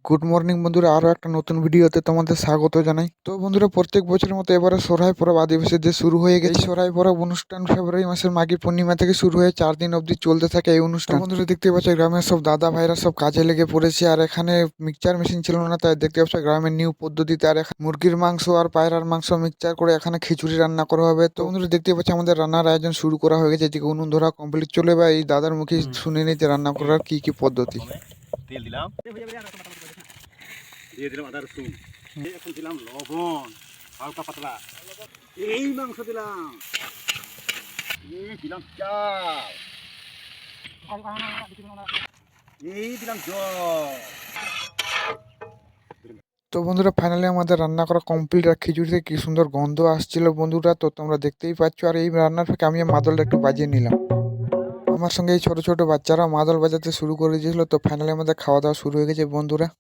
Good morning বন্ধুরা, আরও একটা নতুন ভিডিওতে তোমাদের স্বাগত জানাই। তো বন্ধুরা, প্রত্যেক বছরের মতো এবারে সোহরাই পরব আদিবাসীদের শুরু হয়ে গেছে। সোহরাই পরব অনুষ্ঠান ফেব্রুয়ারি মাসের মাঘী পূর্ণিমা থেকে শুরু হয়ে 4 দিন অবধি চলতে থাকে এই অনুষ্ঠান। বন্ধুরা দেখতে পাচ্ছ গ্রামের সব দাদা ভাইরা সব কাজে লেগে পড়েছে, আর এখানে মিক্সচার মেশিন ছিল না, তাই দেখতে পাচ্ছ গ্রামের নিউ পদ্ধতিতে আর মুরগির মাংস আর পায়রার মাংস মিক্সচার করে এখানে খিচুড়ি রান্না করা হবে। তো বন্ধুরা দেখতে পাচ্ছ আমাদের রান্নার আয়োজন শুরু করা হয়ে গেছে, এদিকে উনুন ধরা কমপ্লিট চলে। বা এই দাদার মুখে শুনে নিতে রান্না করার কি কি পদ্ধতি। তেল দিলাম, দিয়ে দিলাম আদা রসুন, এখন দিলাম লবণ হালকা পাতলা, এই মাংস দিলাম, দিলাম চাল, এই দিলাম জল। তো বন্ধুরা ফাইনালি আমাদের রান্না করা কমপ্লিট, আর খিচুড়িতে কি সুন্দর গন্ধ আসছিল বন্ধুরা, তো তোমরা দেখতেই পাচ্ছ। আর এই রান্নার ফাঁকে আমি মাদলটা একটু বাজিয়ে নিলাম। আমার সঙ্গে এই ছোট ছোট বাচ্চারা মাদল বাজাতে শুরু করে দিয়েছিল। তো ফাইনালি আমাদের খাওয়া দাওয়া শুরু হয়ে গেছে বন্ধুরা।